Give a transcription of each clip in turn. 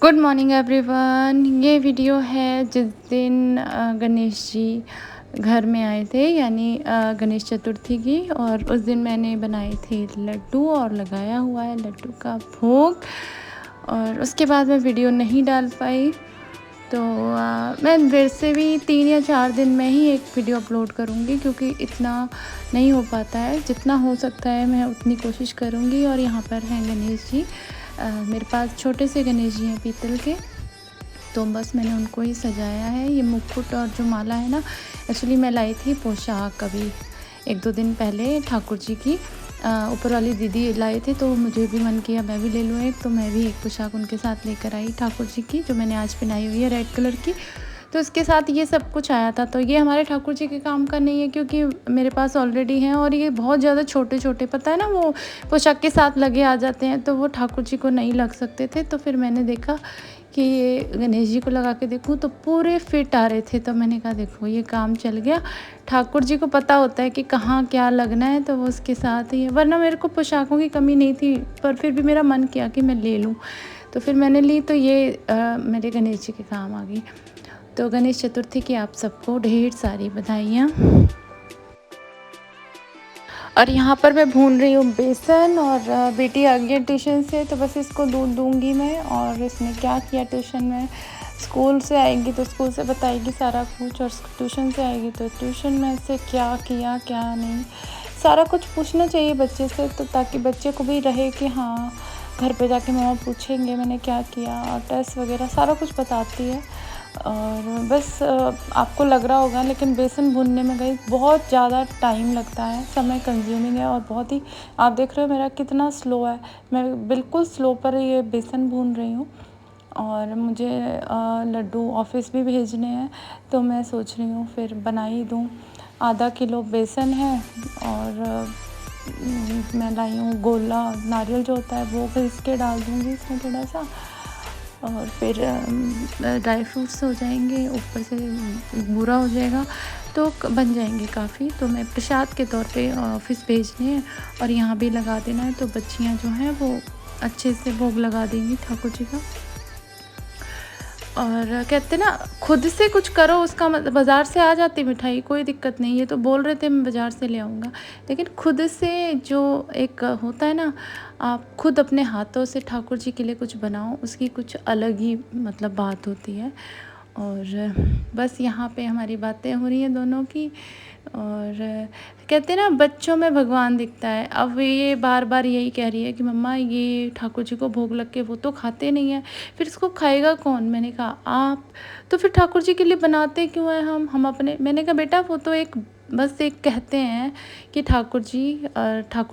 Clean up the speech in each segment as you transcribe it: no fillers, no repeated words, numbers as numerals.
Good morning everyone. ये video है जिस दिन गणेश जी घर में आए थे, यानी गणेश चतुर्थी की। और उस दिन मैंने बनाए थे लड्डू और लगाया हुआ है लड्डू का भोग। और उसके बाद मैं वीडियो नहीं डाल पाई, तो मैं वैसे भी 3 या 4 दिन में ही एक वीडियो अपलोड करूँगी, क्योंकि इतना नहीं हो पाता है। जितना हो सकता है मैं उतनी कोशिश करूँगी। और यहाँ पर हैं गणेश जी। मेरे पास छोटे से गणेश जी हैं पीतल के, तो बस मैंने उनको ही सजाया है। ये मुकुट और जो माला है ना, एक्चुअली मैं लाई थी पोशाक अभी 1-2 दिन पहले ठाकुर जी की। ऊपर वाली दीदी लाए थे, तो मुझे भी मन किया मैं भी ले लूँ एक, तो मैं भी एक पोशाक उनके साथ लेकर आई ठाकुर जी की, जो मैंने आज पहनाई हुई है रेड कलर की। तो इसके साथ ये सब कुछ आया था। तो ये हमारे ठाकुर जी के काम का नहीं है, क्योंकि मेरे पास ऑलरेडी हैं। और ये बहुत ज़्यादा छोटे छोटे, पता है ना, वो पोशाक के साथ लगे आ जाते हैं, तो वो ठाकुर जी को नहीं लग सकते थे। तो फिर मैंने देखा कि ये गणेश जी को लगा के देखूँ तो पूरे फिट आ रहे थे। तो मैंने कहा देखो ये काम चल गया। ठाकुर जी को पता होता है कि कहाँ क्या लगना है, तो वो उसके साथ ही है। वरना मेरे को पोशाकों की कमी नहीं थी, पर फिर भी मेरा मन किया कि मैं ले लूँ, तो फिर मैंने ली। तो ये मेरे गणेश जी के काम आ गई। तो गणेश चतुर्थी की आप सबको ढेर सारी बधाइयाँ। और यहाँ पर मैं भून रही हूँ बेसन, और बेटी आ गई है ट्यूशन से, तो बस इसको दूध दूंगी मैं। और इसने क्या किया ट्यूशन में, स्कूल से आएगी तो स्कूल से बताएगी सारा कुछ, और ट्यूशन से आएगी तो ट्यूशन में से क्या किया क्या नहीं, सारा कुछ पूछना चाहिए बच्चे से, तो ताकि बच्चे को भी रहे कि हाँ घर पे जाके मम्मा पूछेंगे मैंने क्या किया। और टेस्ट वगैरह सारा कुछ बताती है। और बस आपको लग रहा होगा, लेकिन बेसन भूनने में गई बहुत ज़्यादा टाइम लगता है, समय कंज्यूमिंग है। और बहुत ही, आप देख रहे हो मेरा कितना स्लो है, मैं बिल्कुल स्लो पर ये बेसन भून रही हूँ। और मुझे लड्डू ऑफिस भी भेजने हैं, तो मैं सोच रही हूँ फिर बना ही दूँ। आधा किलो बेसन है, और मैं लाई हूँ गोला नारियल जो होता है, वो घिस के डाल दूँगी इसमें थोड़ा सा। और फिर ड्राई फ्रूट्स हो जाएंगे, ऊपर से भूरा हो जाएगा, तो बन जाएंगे काफ़ी। तो मैं प्रसाद के तौर पे ऑफिस भेजने हैं, और यहाँ भी लगा देना है, तो बच्चियाँ जो हैं वो अच्छे से भोग लगा देंगी ठाकुर जी का। और कहते ना, खुद से कुछ करो, उसका मतलब बाज़ार से आ जाती मिठाई, कोई दिक्कत नहीं। ये तो बोल रहे थे मैं बाज़ार से ले आऊँगा, लेकिन खुद से जो एक होता है ना, आप खुद अपने हाथों से ठाकुर जी के लिए कुछ बनाओ, उसकी कुछ अलग ही मतलब बात होती है। और बस यहाँ पे हमारी बातें हो रही हैं दोनों की। और कहते हैं ना, बच्चों में भगवान दिखता है। अब ये बार बार यही कह रही है कि मम्मा ये ठाकुर जी को भोग लग के वो तो खाते नहीं है, फिर इसको खाएगा कौन। मैंने कहा आप, तो फिर ठाकुर जी के लिए बनाते क्यों हैं हम अपने। मैंने कहा बेटा वो तो एक बस एक कहते हैं कि ठाकुर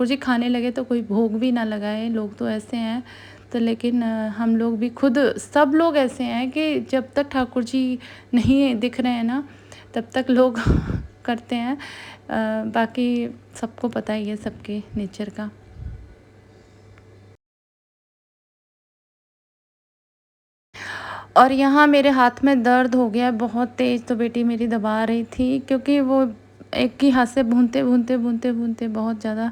जी खाने लगे तो कोई भोग भी ना लगाए, लोग तो ऐसे हैं। तो लेकिन हम लोग भी खुद, सब लोग ऐसे हैं कि जब तक ठाकुर जी नहीं दिख रहे हैं ना, तब तक लोग करते हैं। बाकी सबको पता ही है सबके नेचर का। और यहाँ मेरे हाथ में दर्द हो गया बहुत तेज़, तो बेटी मेरी दबा रही थी, क्योंकि वो एक ही हाथ से भूनते बहुत ज़्यादा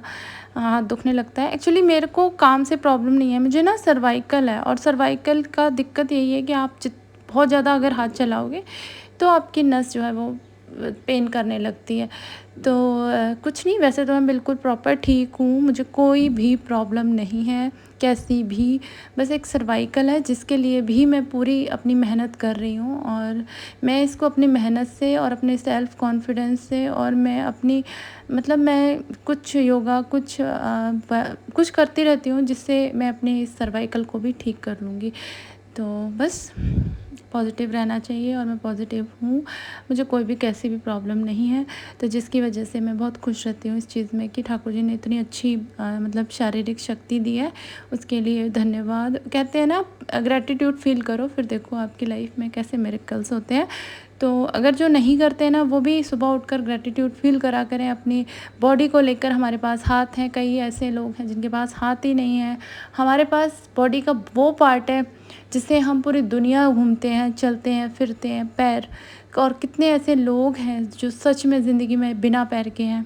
हाथ दुखने लगता है। एक्चुअली मेरे को काम से प्रॉब्लम नहीं है, मुझे ना सर्वाइकल है, और सर्वाइकल का दिक्कत यही है कि आप बहुत ज़्यादा अगर हाथ चलाओगे तो आपकी नस जो है वो पेन करने लगती है। तो कुछ नहीं, वैसे तो मैं बिल्कुल प्रॉपर ठीक हूँ, मुझे कोई भी प्रॉब्लम नहीं है कैसी भी। बस एक सर्वाइकल है, जिसके लिए भी मैं पूरी अपनी मेहनत कर रही हूँ। और मैं इसको अपनी मेहनत से और अपने सेल्फ़ कॉन्फिडेंस से, और मैं अपनी मतलब मैं कुछ योगा कुछ करती रहती हूँ, जिससे मैं अपनी सर्वाइकल को भी ठीक कर लूँगी। तो बस पॉज़िटिव रहना चाहिए, और मैं पॉज़िटिव हूँ, मुझे कोई भी कैसी भी प्रॉब्लम नहीं है। तो जिसकी वजह से मैं बहुत खुश रहती हूँ इस चीज़ में कि ठाकुर जी ने इतनी अच्छी मतलब शारीरिक शक्ति दी है, उसके लिए धन्यवाद। कहते हैं ना, ग्रैटिट्यूड फ़ील करो, फिर देखो आपकी लाइफ में कैसे मिरेकल्स होते हैं। तो अगर जो नहीं करते हैं ना, वो भी सुबह उठकर ग्रैटिट्यूड फ़ील करा करें अपनी बॉडी को लेकर। हमारे पास हाथ हैं, कई ऐसे लोग हैं जिनके पास हाथ ही नहीं है। हमारे पास बॉडी का वो पार्ट है जिससे हम पूरी दुनिया घूमते हैं, चलते हैं, फिरते हैं, पैर। और कितने ऐसे लोग हैं जो सच में ज़िंदगी में बिना पैर के हैं।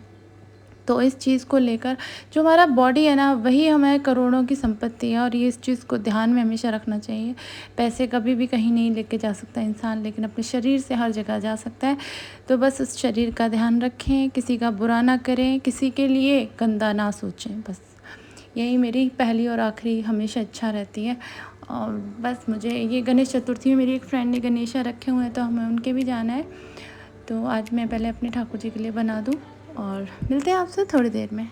तो इस चीज़ को लेकर जो हमारा बॉडी है ना, वही हमारे करोड़ों की संपत्ति है, और ये इस चीज़ को ध्यान में हमेशा रखना चाहिए। पैसे कभी भी कहीं नहीं लेके जा सकता इंसान, लेकिन अपने शरीर से हर जगह जा सकता है। तो बस उस शरीर का ध्यान रखें, किसी का बुरा ना करें, किसी के लिए गंदा ना सोचें। बस यही मेरी पहली और आखिरी हमेशा इच्छा रहती है। और बस मुझे ये गणेश चतुर्थी में मेरी एक फ्रेंड ने गणेशा रखे हुए हैं, तो हमें उनके भी जाना है। तो आज मैं पहले अपने ठाकुर जी के लिए बना दूँ, और मिलते हैं आपसे थोड़ी देर में।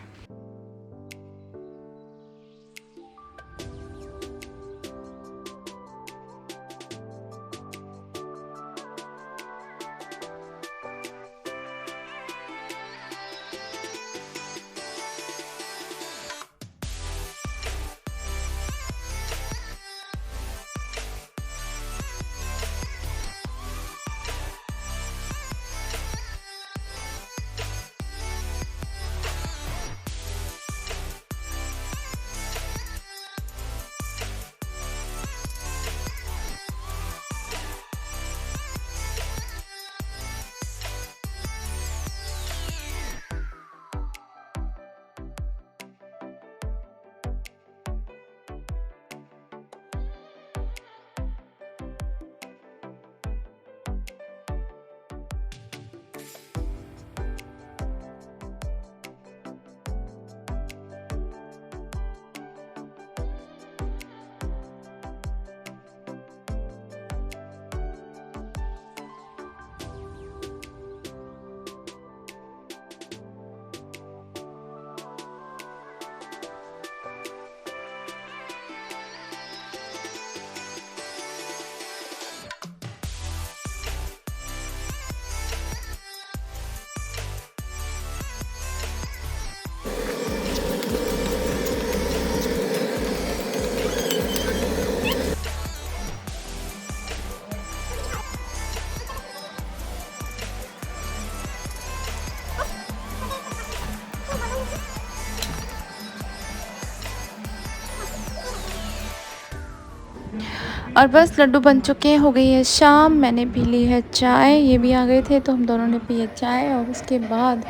और बस लड्डू बन चुके हैं, हो गई है शाम, मैंने पी ली है चाय, ये भी आ गए थे तो हम दोनों ने पी है चाय। और उसके बाद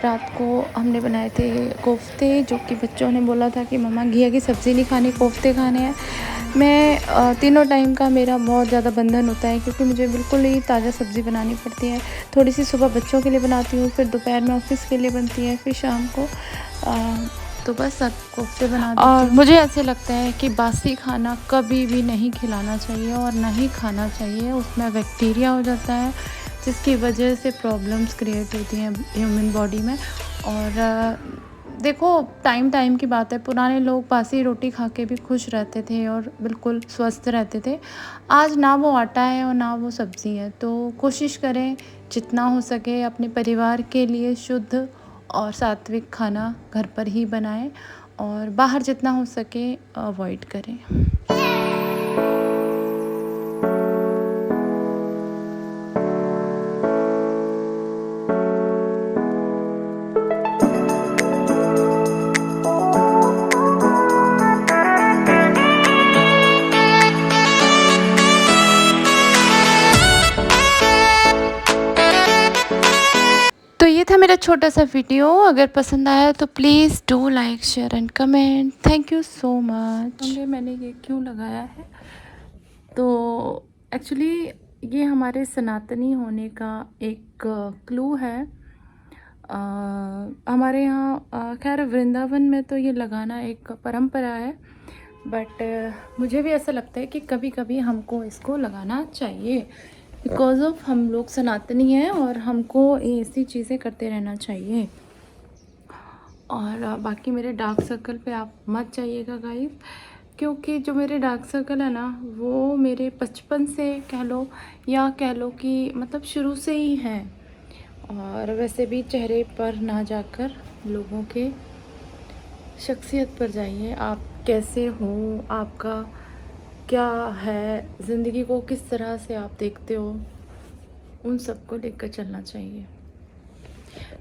रात को हमने बनाए थे कोफ्ते, जो कि बच्चों ने बोला था कि मम्मा घिया की सब्ज़ी नहीं खानी, कोफ्ते खाने हैं। मैं तीनों टाइम का मेरा बहुत ज़्यादा बंधन होता है, क्योंकि मुझे बिल्कुल ही ताज़ा सब्ज़ी बनानी पड़ती है। थोड़ी सी सुबह बच्चों के लिए बनाती हूँ, फिर दोपहर में ऑफिस के लिए बनती है, फिर शाम को तो बस अब कोफ्ते बना देती हूँ। और मुझे ऐसे लगता है कि बासी खाना कभी भी नहीं खिलाना चाहिए और ना ही खाना चाहिए, उसमें बैक्टीरिया हो जाता है, जिसकी वजह से प्रॉब्लम्स क्रिएट होती हैं ह्यूमन बॉडी में। और देखो, टाइम की बात है, पुराने लोग बासी रोटी खा के भी खुश रहते थे और बिल्कुल स्वस्थ रहते थे। आज ना वो आटा है और ना वो सब्ज़ी है, तो कोशिश करें जितना हो सके अपने परिवार के लिए शुद्ध और सात्विक खाना घर पर ही बनाएं, और बाहर जितना हो सके अवॉइड करें। तो ये था मेरा छोटा सा वीडियो। अगर पसंद आया तो please do like, share and comment. Thank you so much. मैंने ये क्यों लगाया है, तो एक्चुअली ये हमारे सनातनी होने का एक क्लू है। हमारे यहाँ खैर वृंदावन में तो ये लगाना एक परंपरा है, बट मुझे भी ऐसा लगता है कि कभी कभी हमको इसको लगाना चाहिए, बिकॉज़ ऑफ हम लोग सनातनी हैं और हमको ऐसी चीज़ें करते रहना चाहिए। और बाकी मेरे डार्क सर्कल पे आप मत जाइएगा गाइस, क्योंकि जो मेरे डार्क सर्कल है ना, वो मेरे बचपन से कह लो, या कह लो कि मतलब शुरू से ही हैं। और वैसे भी चेहरे पर ना जाकर लोगों के शख्सियत पर जाइए, आप कैसे हो, आपका क्या है, ज़िंदगी को किस तरह से आप देखते हो, उन सबको लेकर चलना चाहिए।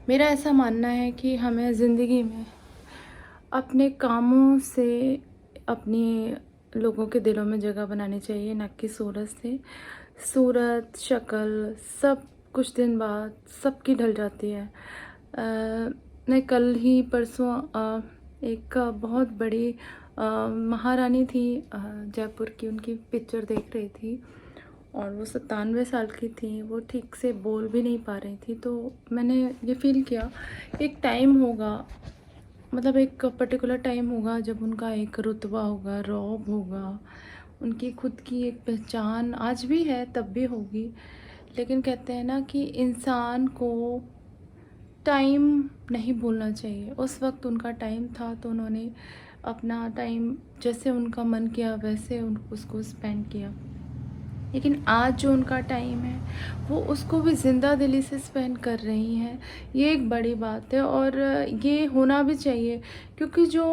मेरा ऐसा मानना है कि हमें ज़िंदगी में अपने कामों से अपनी लोगों के दिलों में जगह बनानी चाहिए, ना कि सूरत से। सूरत, शक्ल, सब कुछ दिन बाद सबकी ढल जाती है। मैं कल ही परसों एक बहुत बड़ी महारानी थी जयपुर की, उनकी पिक्चर देख रही थी और वो 97 साल की थी। वो ठीक से बोल भी नहीं पा रही थी। तो मैंने ये फ़ील किया एक टाइम होगा, मतलब एक पर्टिकुलर टाइम होगा जब उनका एक रुतबा होगा, रौब होगा, उनकी खुद की एक पहचान आज भी है तब भी होगी। लेकिन कहते हैं ना कि इंसान को टाइम नहीं भूलना चाहिए। उस वक्त उनका टाइम था तो उन्होंने अपना टाइम जैसे उनका मन किया वैसे उसको स्पेंड किया। लेकिन आज जो उनका टाइम है वो उसको भी ज़िंदा दिली से स्पेंड कर रही हैं। ये एक बड़ी बात है और ये होना भी चाहिए, क्योंकि जो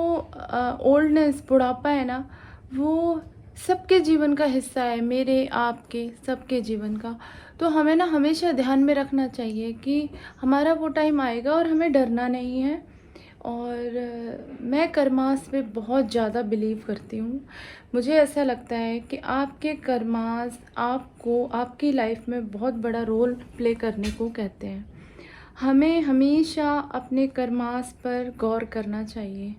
ओल्डनेस, बुढ़ापा है ना, वो सबके जीवन का हिस्सा है, मेरे आपके सबके जीवन का। तो हमें ना हमेशा ध्यान में रखना चाहिए कि हमारा वो टाइम आएगा और हमें डरना नहीं है। और मैं कर्मास पे बहुत ज़्यादा बिलीव करती हूँ। मुझे ऐसा लगता है कि आपके कर्मास आपको आपकी लाइफ में बहुत बड़ा रोल प्ले करने को कहते हैं। हमें हमेशा अपने कर्मास पर गौर करना चाहिए,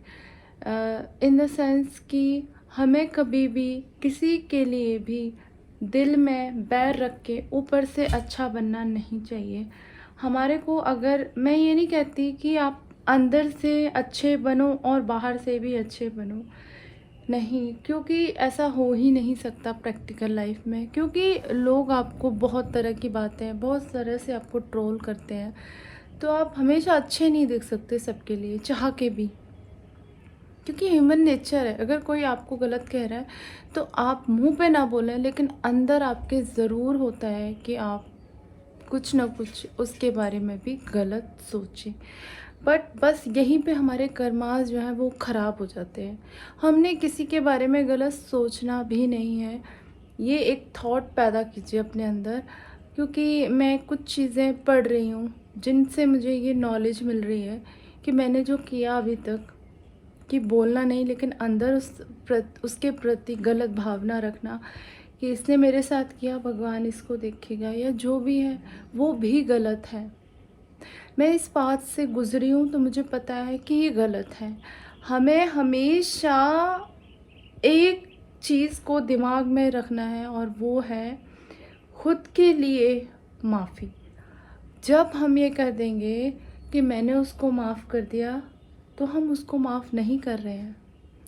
इन द सेंस कि हमें कभी भी किसी के लिए भी दिल में बैर रख के ऊपर से अच्छा बनना नहीं चाहिए। हमारे को, अगर मैं ये नहीं कहती कि आप अंदर से अच्छे बनो और बाहर से भी अच्छे बनो, नहीं, क्योंकि ऐसा हो ही नहीं सकता प्रैक्टिकल लाइफ में। क्योंकि लोग आपको बहुत तरह की बातें, बहुत तरह से आपको ट्रोल करते हैं, तो आप हमेशा अच्छे नहीं दिख सकते सबके लिए, चाह के भी। क्योंकि ह्यूमन नेचर है, अगर कोई आपको गलत कह रहा है तो आप मुंह पे ना बोलें, लेकिन अंदर आपके ज़रूर होता है कि आप कुछ ना कुछ उसके बारे में भी गलत सोचें। बट बस यहीं पे हमारे कर्मास जो हैं वो ख़राब हो जाते हैं। हमने किसी के बारे में गलत सोचना भी नहीं है। ये एक थॉट पैदा कीजिए अपने अंदर, क्योंकि मैं कुछ चीज़ें पढ़ रही हूँ जिनसे मुझे ये नॉलेज मिल रही है कि मैंने जो किया अभी तक, कि बोलना नहीं लेकिन अंदर उसके प्रति गलत भावना रखना कि इसने मेरे साथ किया, भगवान इसको देखेगा, या जो भी है वो भी गलत है। मैं इस बात से गुज़री हूँ तो मुझे पता है कि ये गलत है। हमें हमेशा एक चीज़ को दिमाग में रखना है और वो है खुद के लिए माफ़ी। जब हम ये कर देंगे कि मैंने उसको माफ़ कर दिया, तो हम उसको माफ़ नहीं कर रहे हैं।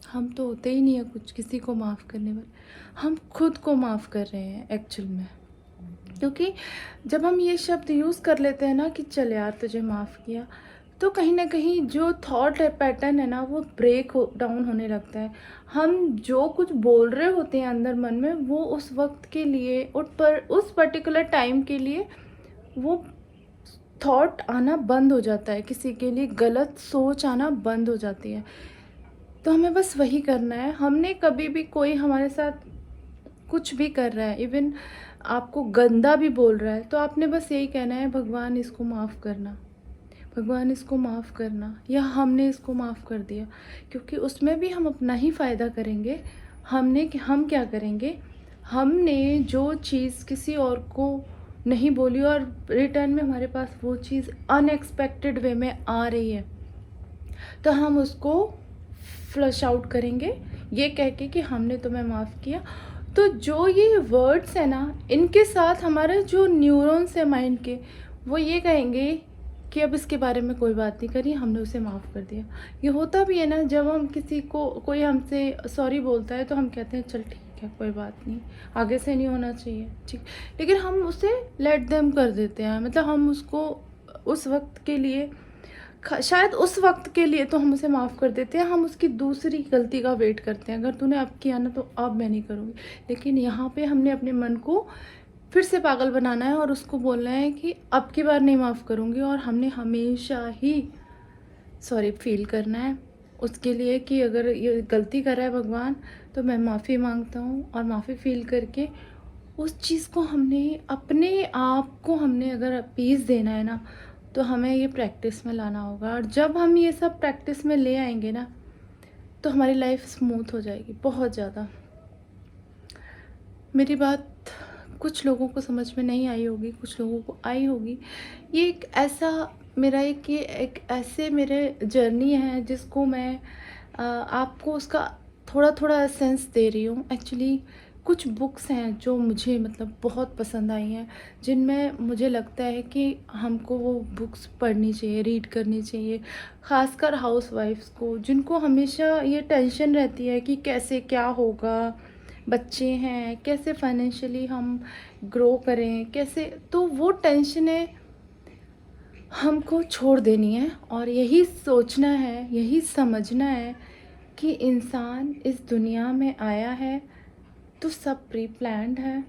हम तो होते ही नहीं है कुछ किसी को माफ़ करने वाले, हम खुद को माफ़ कर रहे हैं एक्चुअल में। क्योंकि जब हम ये शब्द यूज़ कर लेते हैं ना कि चल यार तुझे माफ़ किया, तो कहीं ना कहीं जो थॉट है, पैटर्न है ना, वो ब्रेक डाउन होने लगता है। हम जो कुछ बोल रहे होते हैं अंदर मन में, वो उस वक्त के लिए उस पर्टिकुलर टाइम के लिए वो थॉट आना बंद हो जाता है, किसी के लिए गलत सोच आना बंद हो जाती है। तो हमें बस वही करना है। हमने कभी भी, कोई हमारे साथ कुछ भी कर रहा है, इवन आपको गंदा भी बोल रहा है, तो आपने बस यही कहना है, भगवान इसको माफ़ करना, भगवान इसको माफ़ करना, या हमने इसको माफ़ कर दिया। क्योंकि उसमें भी हम अपना ही फ़ायदा करेंगे। हम क्या करेंगे, हमने जो चीज़ किसी और को नहीं बोली और रिटर्न में हमारे पास वो चीज़ अनएक्सपेक्टेड वे में आ रही है, तो हम उसको फ्लश आउट करेंगे ये कह के कि हमने तुम्हें माफ़ किया। तो जो ये वर्ड्स है ना, इनके साथ हमारे जो न्यूरॉन्स है माइंड के, वो ये कहेंगे कि अब इसके बारे में कोई बात नहीं करी, हमने उसे माफ़ कर दिया। ये होता भी है ना, जब हम किसी को, कोई हमसे सॉरी बोलता है तो हम कहते हैं चल ठीक है, कोई बात नहीं, आगे से नहीं होना चाहिए, ठीक। लेकिन हम उसे लेट देम कर देते हैं, मतलब हम उसको उस वक्त के लिए, शायद उस वक्त के लिए तो हम उसे माफ़ कर देते हैं, हम उसकी दूसरी गलती का वेट करते हैं, अगर तूने अब किया ना तो अब मैं नहीं करूँगी। लेकिन यहाँ पे हमने अपने मन को फिर से पागल बनाना है और उसको बोलना है कि अब की बार नहीं माफ़ करूँगी। और हमने हमेशा ही सॉरी फील करना है उसके लिए कि अगर ये गलती कर रहा है भगवान, तो मैं माफ़ी मांगता हूँ। और माफ़ी फील करके उस चीज़ को हमने, अपने आप को हमने अगर पीस देना है ना, तो हमें ये प्रैक्टिस में लाना होगा। और जब हम ये सब प्रैक्टिस में ले आएंगे ना, तो हमारी लाइफ स्मूथ हो जाएगी बहुत ज़्यादा। मेरी बात कुछ लोगों को समझ में नहीं आई होगी, कुछ लोगों को आई होगी। ये एक ऐसा मेरा एक ऐसे मेरे जर्नी है जिसको मैं आपको उसका थोड़ा थोड़ा सेंस दे रही हूँ। एक्चुअली कुछ बुक्स हैं जो मुझे मतलब बहुत पसंद आई हैं, जिनमें मुझे लगता है कि हमको वो बुक्स पढ़नी चाहिए, रीड करनी चाहिए। ख़ासकर हाउसवाइफ्स को, जिनको हमेशा ये टेंशन रहती है कि कैसे क्या होगा, बच्चे हैं, कैसे फाइनेंशियली हम ग्रो करें, कैसे, तो वो टेंशनें हमको छोड़ देनी है और यही सोचना है, यही समझना है कि इंसान इस दुनिया में आया है तो सब प्री प्लान्ड है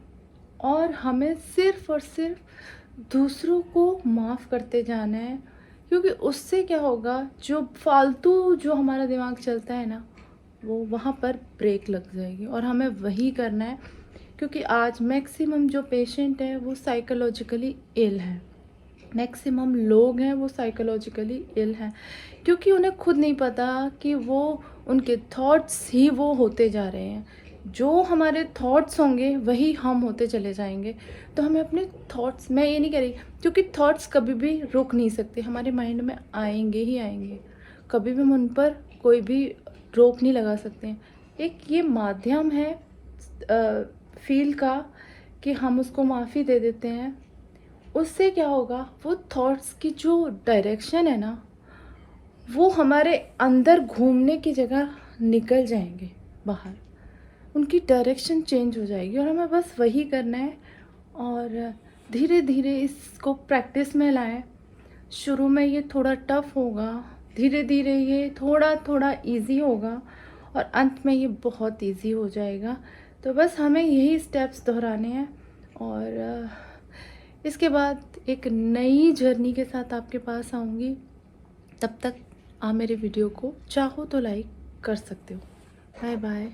और हमें सिर्फ़ और सिर्फ दूसरों को माफ़ करते जाना है। क्योंकि उससे क्या होगा, जो फालतू जो हमारा दिमाग चलता है ना, वो वहाँ पर ब्रेक लग जाएगी और हमें वही करना है। क्योंकि आज मैक्सिमम जो पेशेंट है वो साइकोलॉजिकली इल है, मैक्सिमम लोग हैं वो साइकोलॉजिकली इल हैं, क्योंकि उन्हें खुद नहीं पता कि वो उनके थॉट्स ही वो होते जा रहे हैं। जो हमारे थॉट्स होंगे वही हम होते चले जाएंगे। तो हमें अपने थॉट्स, मैं ये नहीं कह रही, क्योंकि थॉट्स कभी भी रुक नहीं सकते, हमारे माइंड में आएंगे ही आएंगे, कभी भी हम उन पर कोई भी रोक नहीं लगा सकते हैं। एक ये माध्यम है फील का कि हम उसको माफ़ी दे देते हैं। उससे क्या होगा, वो थॉट्स की जो डायरेक्शन है ना, वो हमारे अंदर घूमने की जगह निकल जाएंगे बाहर, उनकी डायरेक्शन चेंज हो जाएगी और हमें बस वही करना है। और धीरे धीरे इसको प्रैक्टिस में लाएं। शुरू में ये थोड़ा टफ होगा, धीरे धीरे ये थोड़ा थोड़ा इजी होगा और अंत में ये बहुत इजी हो जाएगा। तो बस हमें यही स्टेप्स दोहराने हैं और इसके बाद एक नई जर्नी के साथ आपके पास आऊँगी। तब तक आप मेरे वीडियो को चाहो तो लाइक कर सकते हो। Bye bye.